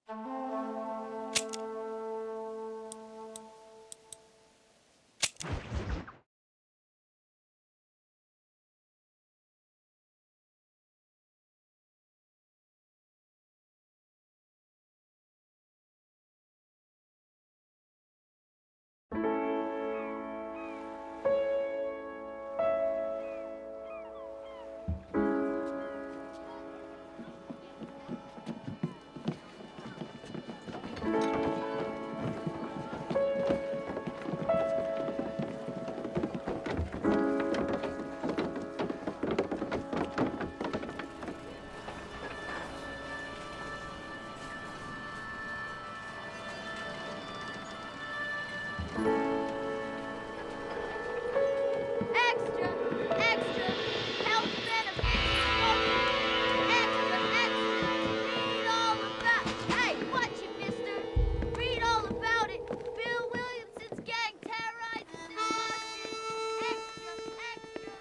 Extra! Extra! Health benefits! Extra! Extra! Read all about... Hey, watch it, mister! Read all about it! Bill Williamson's gang terrorizes his watches! Extra! Extra!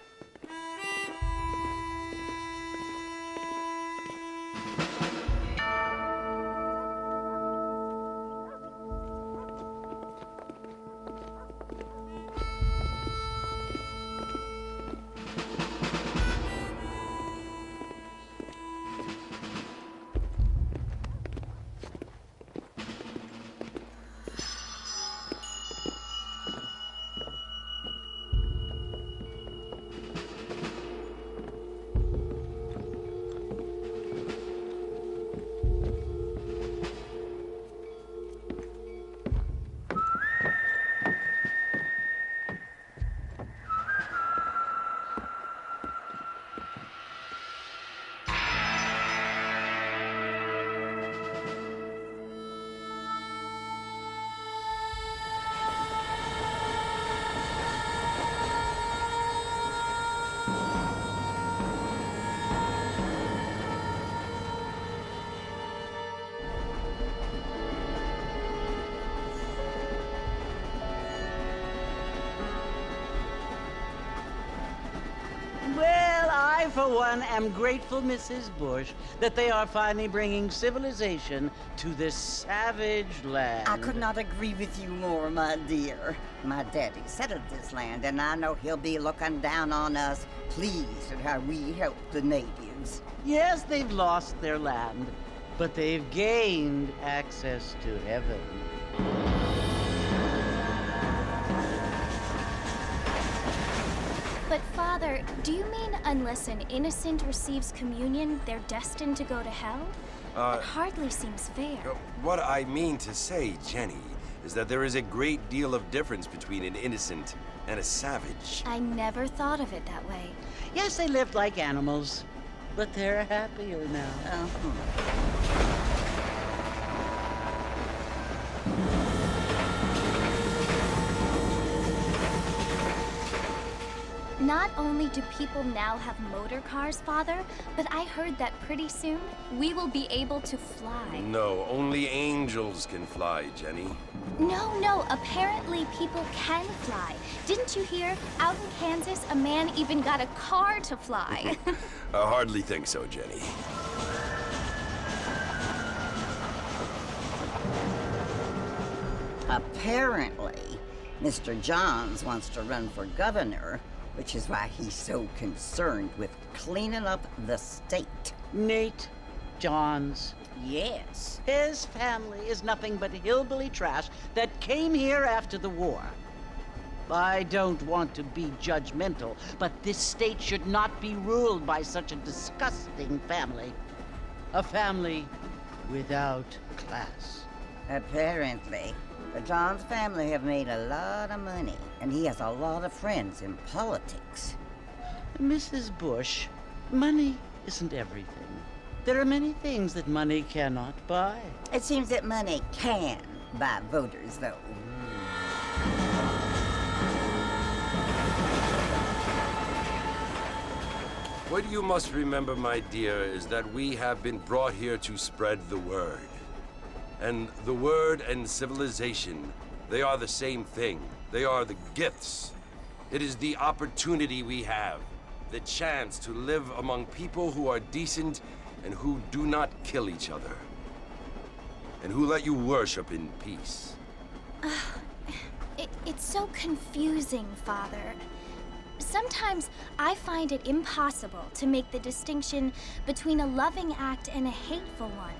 Well, I, for one, am grateful, Mrs. Bush, that they are finally bringing civilization to this savage land. I could not agree with you more, my dear. My daddy settled this land, and I know he'll be looking down on us, pleased at how we help the natives. Yes, they've lost their land, but they've gained access to heaven. But, Father, do you mean unless an innocent receives communion, they're destined to go to hell? That hardly seems fair. What I mean to say, Jenny, is that there is a great deal of difference between an innocent and a savage. I never thought of it that way. Yes, they lived like animals, but they're happier now. Not only do people now have motor cars, Father, but I heard that pretty soon we will be able to fly. No, only angels can fly, Jenny. No, apparently people can fly. Didn't you hear? Out in Kansas, a man even got a car to fly. I hardly think so, Jenny. Apparently, Mr. Johns wants to run for governor, which is why he's so concerned with cleaning up the state. Nate Johns. Yes. His family is nothing but hillbilly trash that came here after the war. I don't want to be judgmental, but this state should not be ruled by such a disgusting family. A family without class. Apparently. The Johns family have made a lot of money, and he has a lot of friends in politics. Mrs. Bush, money isn't everything. There are many things that money cannot buy. It seems that money can buy voters, though. What you must remember, my dear, is that we have been brought here to spread the word. And the word and civilization, they are the same thing. They are the gifts. It is the opportunity we have, the chance to live among people who are decent and who do not kill each other. And who let you worship in peace? It's so confusing, Father. Sometimes I find it impossible to make the distinction between a loving act and a hateful one.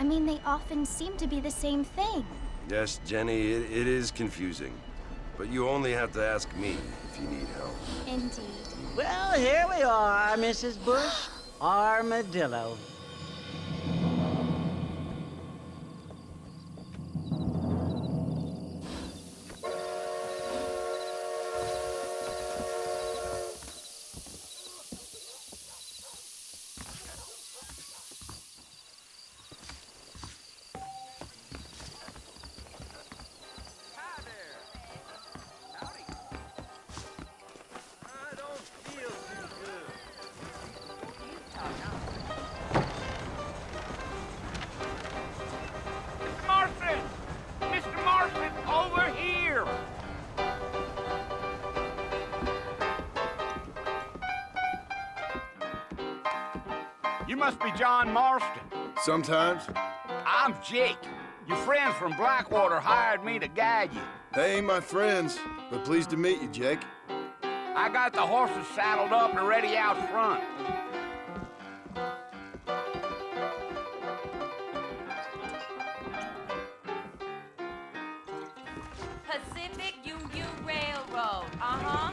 I mean, they often seem to be the same thing. Yes, Jenny, it is confusing. But you only have to ask me if you need help. Indeed. Well, here we are, Mrs. Bush. Armadillo. Mr. Marston, over here! You must be John Marston. Sometimes. I'm Jake. Your friends from Blackwater hired me to guide you. They ain't my friends, but pleased to meet you, Jake. I got the horses saddled up and ready out front. Pacific Union Railroad. Uh-huh.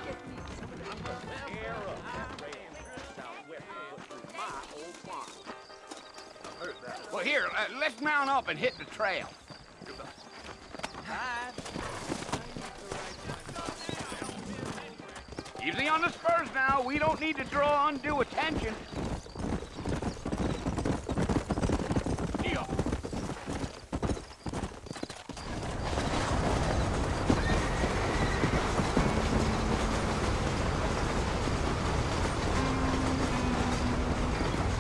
Well, here, let's mount up and hit the trail. Easy on the spurs now. We don't need to draw undue attention. Yeah.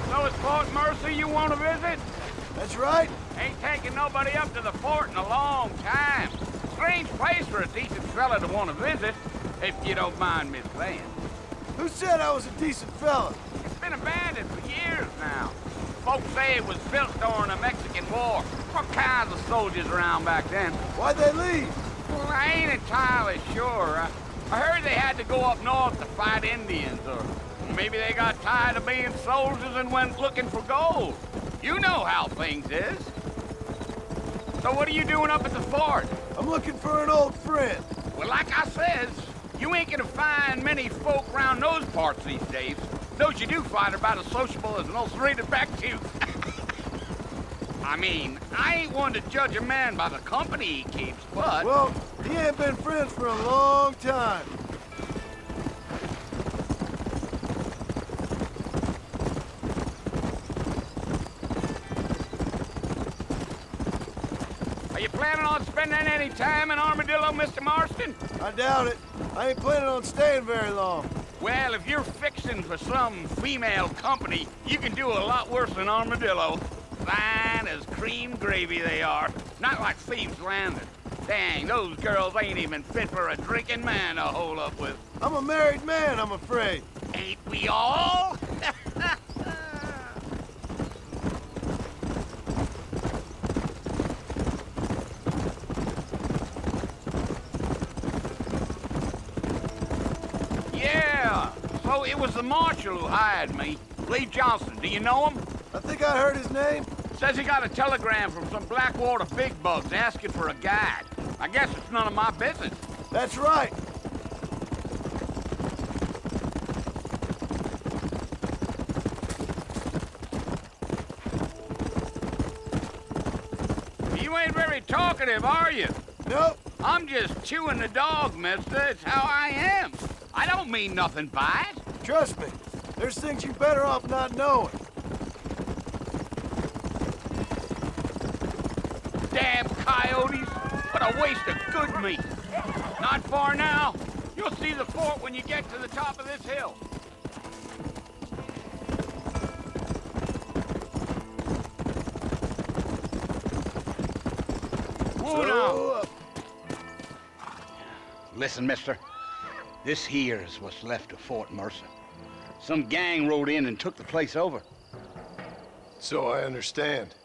So it's Fort Mercy you want to visit? That's right. Ain't taking nobody up to the fort in a long time. Strange place for a decent fella to want to visit, if you don't mind me saying. Who said I was a decent fella? It's been abandoned for years now. Folks say it was built during the Mexican War. All kinds of soldiers around back then. Why'd they leave? Well, I ain't entirely sure. I heard they had to go up north to fight Indians, or maybe they got tired of being soldiers and went looking for gold. You know how things is. So what are you doing up at the fort? I'm looking for an old friend. Well, like I says, you ain't gonna find many folk around those parts these days. Those you do find are about as sociable as an ulcerated back tooth. I mean, I ain't one to judge a man by the company he keeps, but... Well, he ain't been friends for a long time. Are you planning on spending any time in Armadillo, Mr. Marston? I doubt it. I ain't planning on staying very long. Well, if you're fixing for some female company, you can do a lot worse than Armadillo. Fine as cream gravy they are. Not like Thieves' Landing. Dang, those girls ain't even fit for a drinking man to hole up with. I'm a married man, I'm afraid. Ain't we all? Yeah, so it was the marshal who hired me. Lee Johnson, do you know him? I think I heard his name. Says he got a telegram from some Blackwater big bugs asking for a guide. I guess it's none of my business. That's right. You ain't very talkative, are you? Nope. I'm just chewing the dog, mister. It's how I am. I don't mean nothing by it. Trust me. There's things you're better off not knowing. Damn coyotes. What a waste of good meat. Not far now. You'll see the fort when you get to the top of this hill. Whoa, now. Slow up. Listen, mister. This here is what's left of Fort Mercer. Some gang rode in and took the place over. So I understand.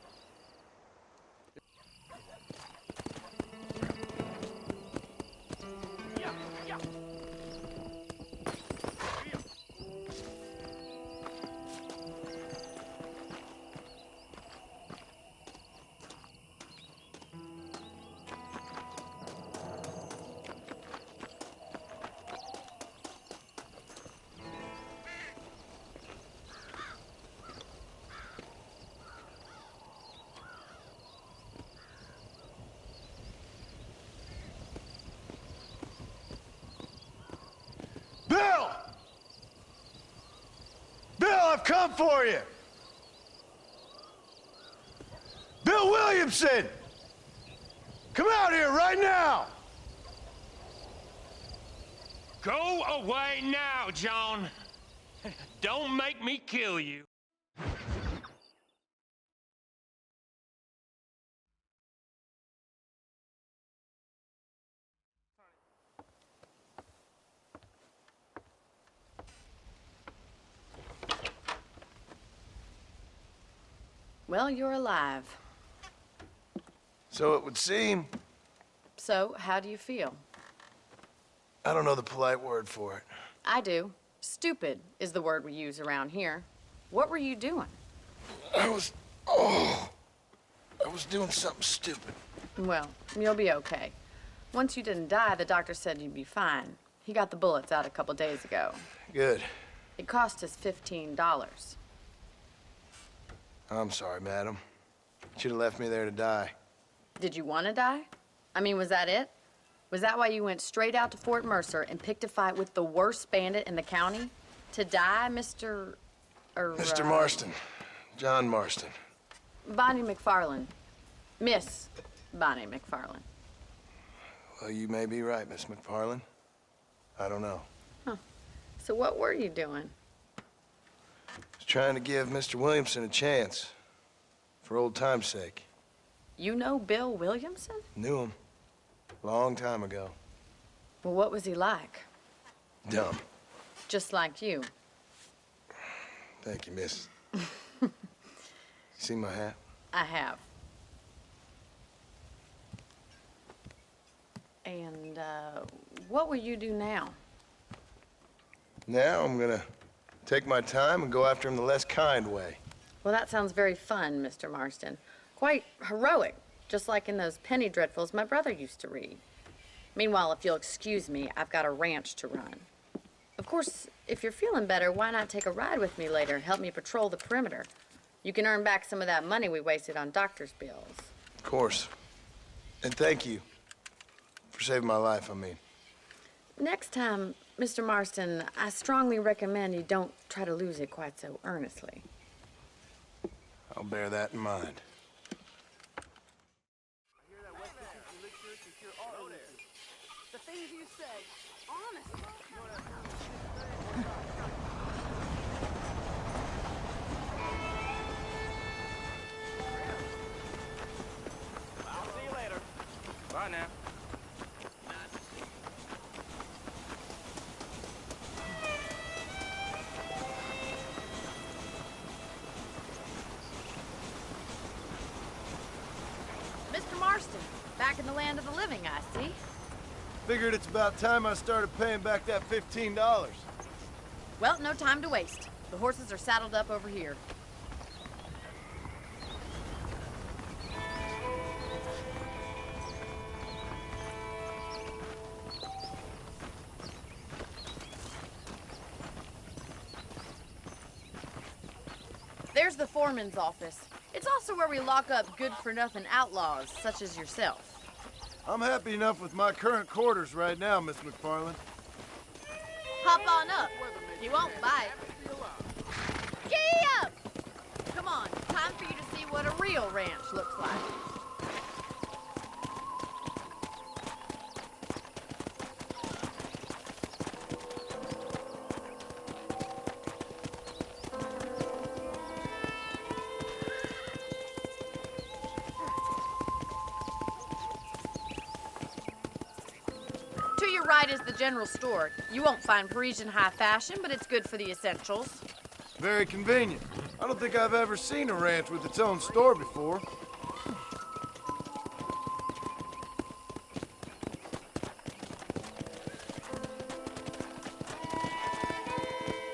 come for you! Bill Williamson! Come out here right now! Go away now, John. Don't make me kill you. Well, you're alive. So it would seem. So, how do you feel? I don't know the polite word for it. I do. Stupid is the word we use around here. What were you doing? I was doing something stupid. Well, you'll be okay. Once you didn't die, the doctor said you'd be fine. He got the bullets out a couple days ago. Good. It cost us $15. I'm sorry, madam. Should have left me there to die. Did you want to die? I mean, was that it? Was that why you went straight out to Fort Mercer and picked a fight with the worst bandit in the county? To die, Mr. Mr. Marston. John Marston. Bonnie McFarland. Miss Bonnie McFarland. Well, you may be right, Miss McFarland. I don't know. So what were you doing? I was trying to give Mr. Williamson a chance. For old time's sake. You know Bill Williamson? Knew him. Long time ago. Well, what was he like? Dumb. Just like you. Thank you, miss. You see my hat? I have. And, what will you do now? Now I'm gonna take my time and go after him the less kind way. Well, that sounds very fun, Mr. Marston. Quite heroic, just like in those penny dreadfuls my brother used to read. Meanwhile, if you'll excuse me, I've got a ranch to run. Of course, if you're feeling better, why not take a ride with me later? Help me patrol the perimeter. You can earn back some of that money we wasted on doctor's bills. Of course. And thank you for saving my life, I mean. Next time, Mr. Marston, I strongly recommend you don't try to lose it quite so earnestly. I'll bear that in mind. The things you say, honestly. I'll see you later. Bye now. Mr. Marston, back in the land of the living, I see. Figured it's about time I started paying back that $15. Well, no time to waste. The horses are saddled up over here. There's the foreman's office. It's also where we lock up good-for-nothing outlaws, such as yourself. I'm happy enough with my current quarters right now, Miss McFarland. Hop on up. He won't bite. Gee up! Come on, time for you to see what a real ranch looks like. To your right is the general store. You won't find Parisian high fashion, but it's good for the essentials. Very convenient. I don't think I've ever seen a ranch with its own store before.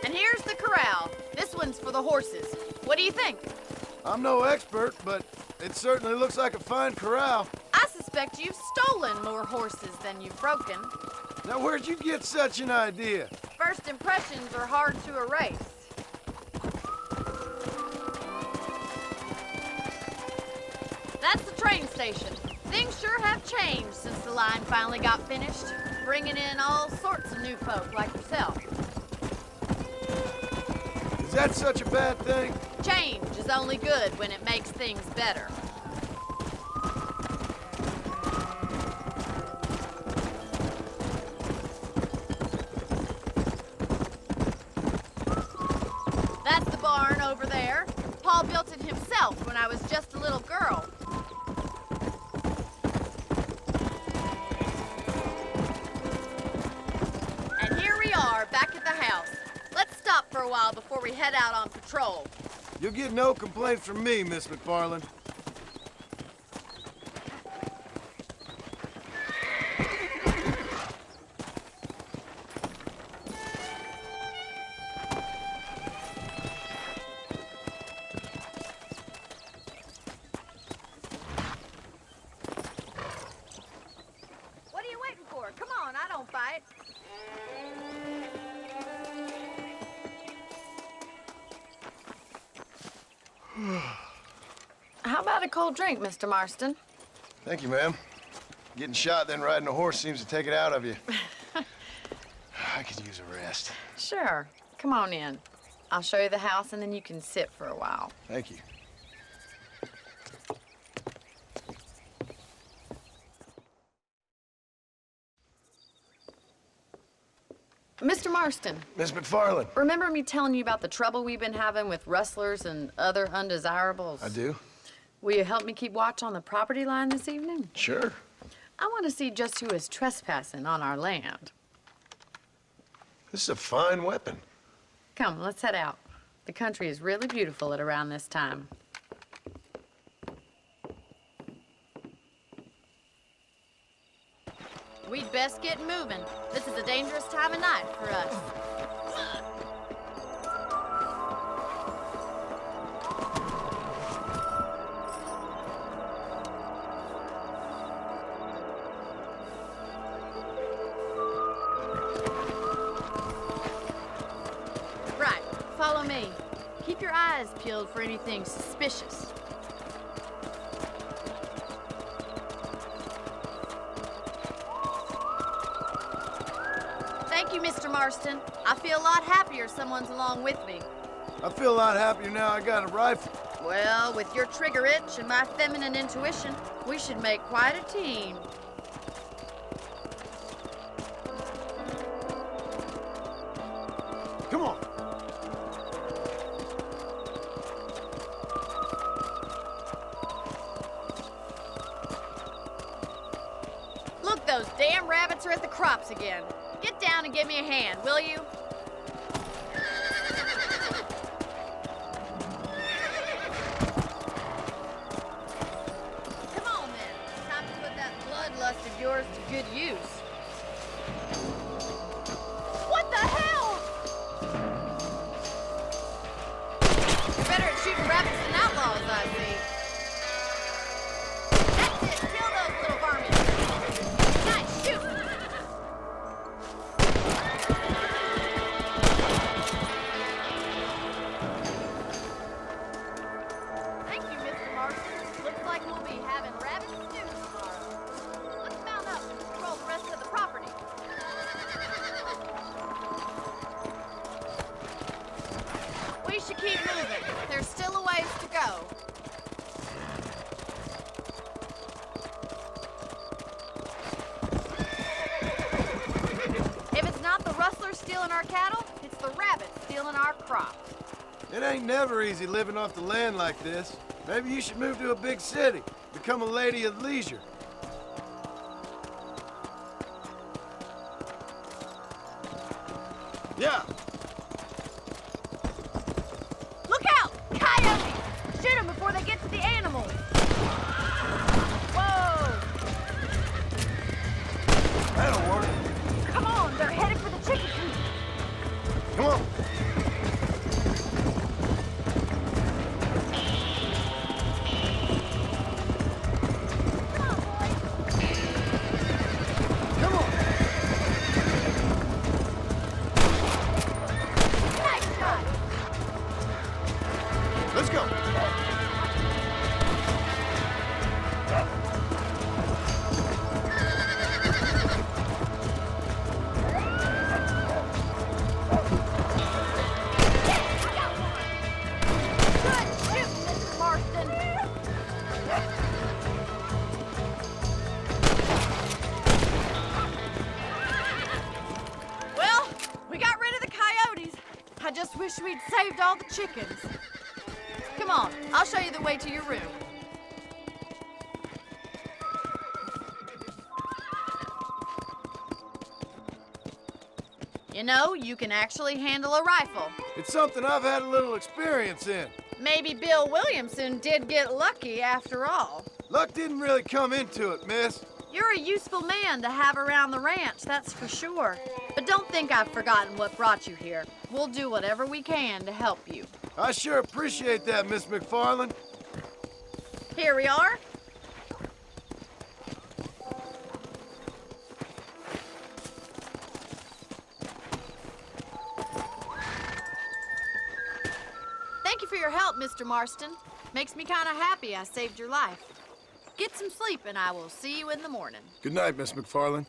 And here's the corral. This one's for the horses. What do you think? I'm no expert, but it certainly looks like a fine corral. I suspect you've stolen more horses than you've broken. Now, where'd you get such an idea? First impressions are hard to erase. That's the train station. Things sure have changed since the line finally got finished, bringing in all sorts of new folk like yourself. Is that such a bad thing? Change is only good when it makes things better. That's the barn over there. Paul built it himself when I was just a little girl. And here we are, back at the house. Let's stop for a while before we head out on patrol. You'll get no complaints from me, Miss McFarland. What are you waiting for? Come on, I don't bite. How about a cold drink, Mr. Marston? Thank you, ma'am. Getting shot, then riding a horse seems to take it out of you. I could use a rest. Sure. Come on in. I'll show you the house, and then you can sit for a while. Thank you. Mr. Marston, Miss McFarland. remember me telling you about the trouble we've been having with rustlers and other undesirables? I do? Will you help me keep watch on the property line this evening? Sure. I want to see just who is trespassing on our land. This is a fine weapon. Come, let's head out. The country is really beautiful at around this time. We'd best get moving. This is a dangerous time of night for us. Right, follow me. Keep your eyes peeled for anything suspicious. Thank you, Mr. Marston. I feel a lot happier someone's along with me. I feel a lot happier now I got a rifle. Well, with your trigger itch and my feminine intuition, we should make quite a team. Come on. Look, those damn rabbits are at the crops again. Get down and give me a hand, will you? Come on, then. It's time to put that bloodlust of yours to good use. What the hell? You're better at shooting rabbits than outlaws, I see. That's it. Kill those little varmints. Nice shooting. Thank you, Mr. Marston. Looks like we'll be having rabbit stew tomorrow. Let's mount up and patrol the rest of the property. We should keep moving. There's still a ways to go. If it's not the rustlers stealing our cattle, it's the rabbits stealing our crops. It ain't never easy living off the land like this. Maybe you should move to a big city, become a lady of leisure. Yeah. Look out! Coyotes! Shoot them before they get to the animals. Whoa! That'll work. Come on, they're headed for the chicken coop. Come on. Come on, boys. Come on. Nice shot. Let's go. I got one. just wish we'd saved all the chickens. Come on, I'll show you the way to your room. You know, you can actually handle a rifle. It's something I've had a little experience in. Maybe Bill Williamson did get lucky after all. Luck didn't really come into it, miss. You're a useful man to have around the ranch, that's for sure. But don't think I've forgotten what brought you here. We'll do whatever we can to help you. I sure appreciate that, Miss McFarland. Here we are. Thank you for your help, Mr. Marston. Makes me kind of happy I saved your life. Get some sleep and I will see you in the morning. Good night, Miss McFarland.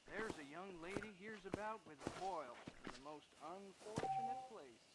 There's a young lady hears about with a boil in the most unfortunate place.